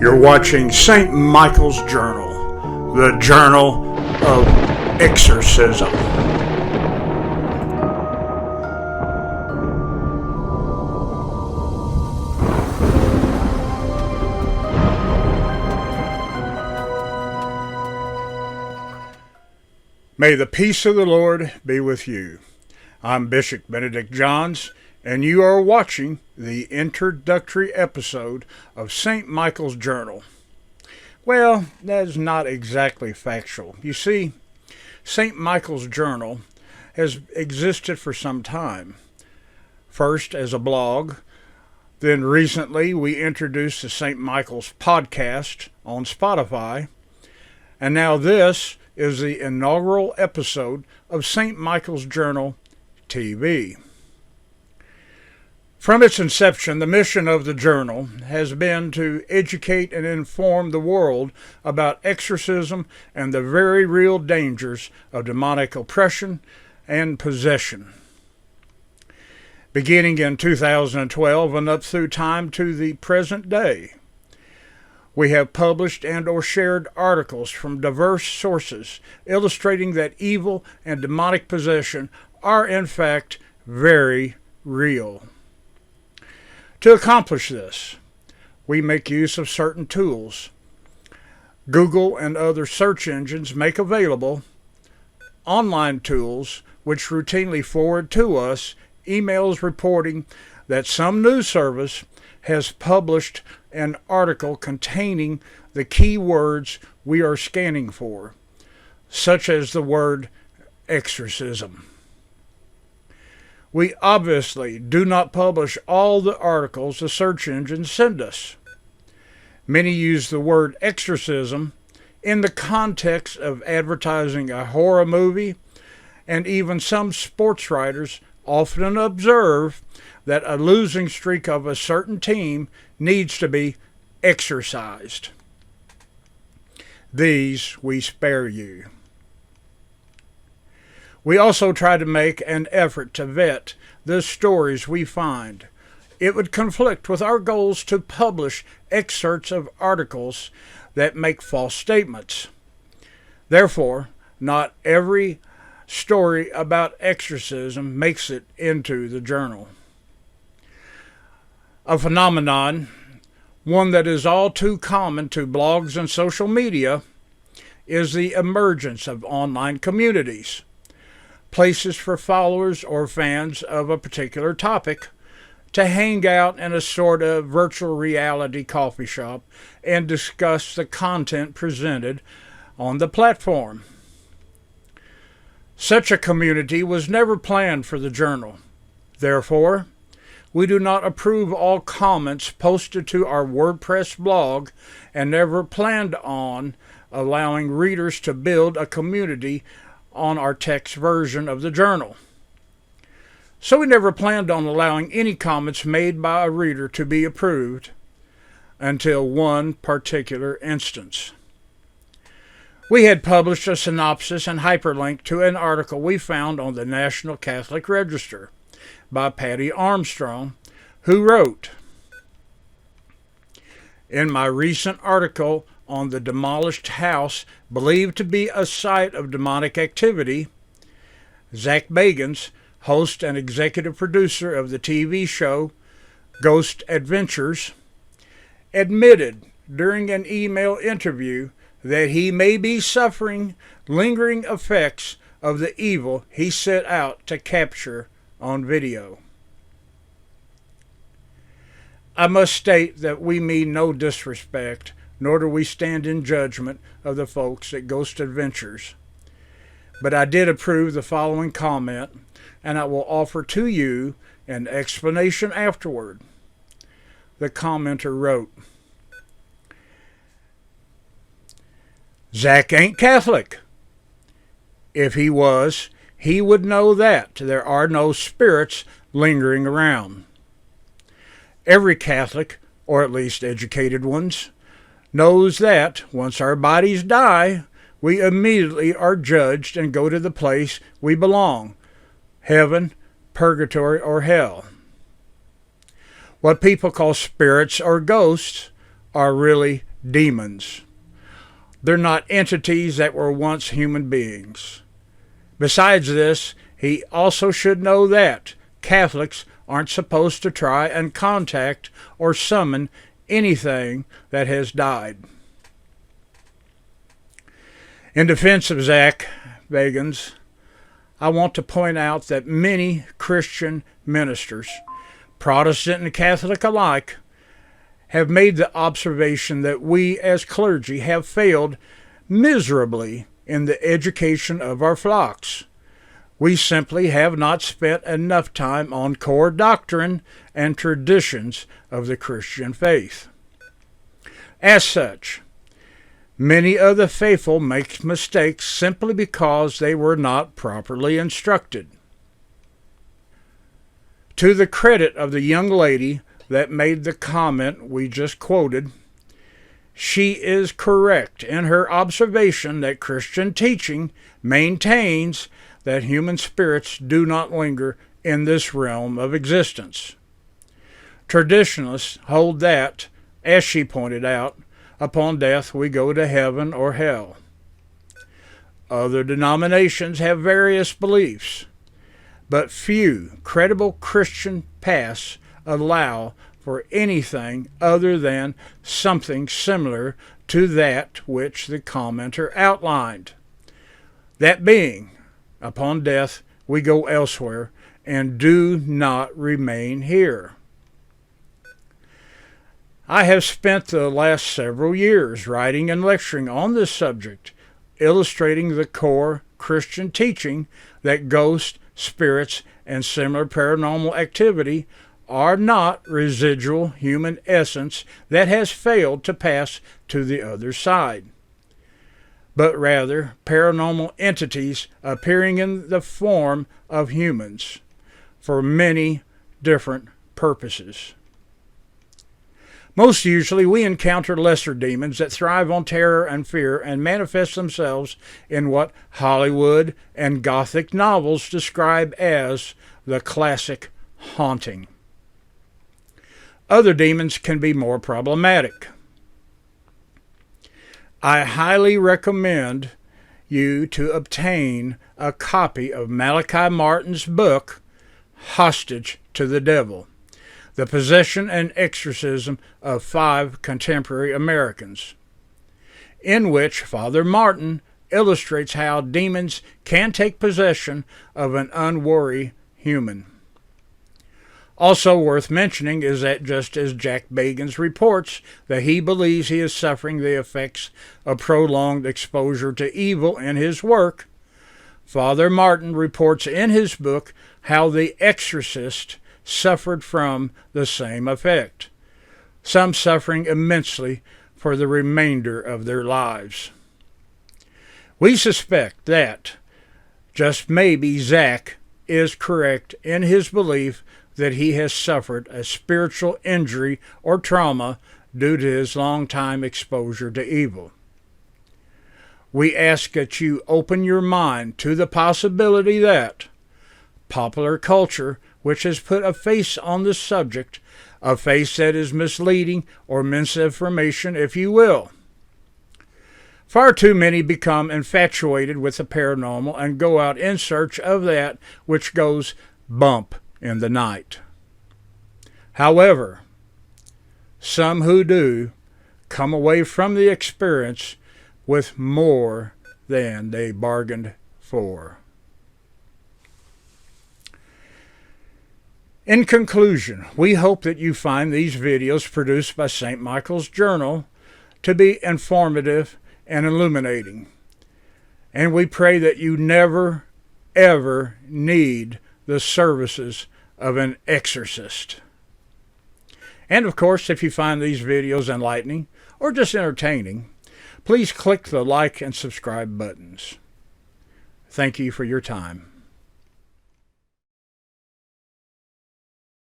You're watching St. Michael's Journal, the Journal of Exorcism. May the peace of the Lord be with you. I'm Bishop Benedict-Johns, and you are watching the introductory episode of St. Michael's Journal. Well, that is not exactly factual. You see, St. Michael's Journal has existed for some time. First as a blog, then recently we introduced the St. Michael's podcast on Spotify, and now this is the inaugural episode of St. Michael's Journal TV. From its inception, the mission of the journal has been to educate and inform the world about exorcism and the very real dangers of demonic oppression and possession. Beginning in 2012 and up through time to the present day, we have published and or shared articles from diverse sources illustrating that evil and demonic possession are in fact very real. To accomplish this, we make use of certain tools. Google and other search engines make available online tools which routinely forward to us emails reporting that some news service has published an article containing the key words we are scanning for, such as the word exorcism. We obviously do not publish all the articles the search engines send us. Many use the word exorcism in the context of advertising a horror movie, and even some sports writers often observe that a losing streak of a certain team needs to be exorcised. These we spare you. We also try to make an effort to vet the stories we find. It would conflict with our goals to publish excerpts of articles that make false statements. Therefore, not every story about exorcism makes it into the journal. A phenomenon, one that is all too common to blogs and social media, is the emergence of online communities, places for followers or fans of a particular topic to hang out in a sort of virtual reality coffee shop and discuss the content presented on the platform. Such a community was never planned for the journal. Therefore, we do not approve all comments posted to our WordPress blog and never planned on allowing readers to build a community on our text version of the journal. So we never planned on allowing any comments made by a reader to be approved until one particular instance. We had published a synopsis and hyperlink to an article we found on the National Catholic Register by Patty Armstrong, who wrote, "In my recent article on the demolished house believed to be a site of demonic activity, Zach Bagans, host and executive producer of the TV show Ghost Adventures, admitted during an email interview that he may be suffering lingering effects of the evil he set out to capture on video. I must state that we mean no disrespect, nor do we stand in judgment of the folks at Ghost Adventures. But I did approve the following comment, and I will offer to you an explanation afterward." The commenter wrote, "Zach ain't Catholic. If he was, he would know that there are no spirits lingering around. Every Catholic, or at least educated ones, knows that once our bodies die, we immediately are judged and go to the place we belong, heaven, purgatory, or hell. What people call spirits or ghosts are really demons. They're not entities that were once human beings. Besides this, he also should know that Catholics aren't supposed to try and contact or summon anything that has died. In defense of Zach Bagans, I want to point out that many Christian ministers, Protestant and Catholic alike, have made the observation that we as clergy have failed miserably in the education of our flocks. We simply have not spent enough time on core doctrine and traditions of the Christian faith. As such, many of the faithful make mistakes simply because they were not properly instructed. To the credit of the young lady that made the comment we just quoted, she is correct in her observation that Christian teaching maintains that human spirits do not linger in this realm of existence. Traditionalists hold that, as she pointed out, upon death we go to heaven or hell. Other denominations have various beliefs, but few credible Christian paths allow for anything other than something similar to that which the commenter outlined. That being, upon death we go elsewhere and do not remain here. I have spent the last several years writing and lecturing on this subject, illustrating the core Christian teaching that ghosts, spirits, and similar paranormal activity are not residual human essence that has failed to pass to the other side, but rather paranormal entities appearing in the form of humans for many different purposes. Most usually we encounter lesser demons that thrive on terror and fear and manifest themselves in what Hollywood and Gothic novels describe as the classic haunting. Other demons can be more problematic. I highly recommend you to obtain a copy of Malachi Martin's book, Hostage to the Devil: The Possession and Exorcism of 5 Contemporary Americans, in which Father Martin illustrates how demons can take possession of an unwary human. Also worth mentioning is that just as Jack Bagans reports that he believes he is suffering the effects of prolonged exposure to evil in his work, Father Martin reports in his book how the exorcist suffered from the same effect, some suffering immensely for the remainder of their lives. We suspect that, just maybe, Zach is correct in his belief that he has suffered a spiritual injury or trauma due to his long-time exposure to evil. We ask that you open your mind to the possibility that popular culture, which has put a face on the subject, a face that is misleading or misinformation, if you will. Far too many become infatuated with the paranormal and go out in search of that which goes bump in the night. However, some who do come away from the experience with more than they bargained for. In conclusion, we hope that you find these videos produced by St. Michael's Journal to be informative and illuminating. And we pray that you never, ever need the services of an exorcist. And of course, if you find these videos enlightening or just entertaining, please click the like and subscribe buttons. Thank you for your time.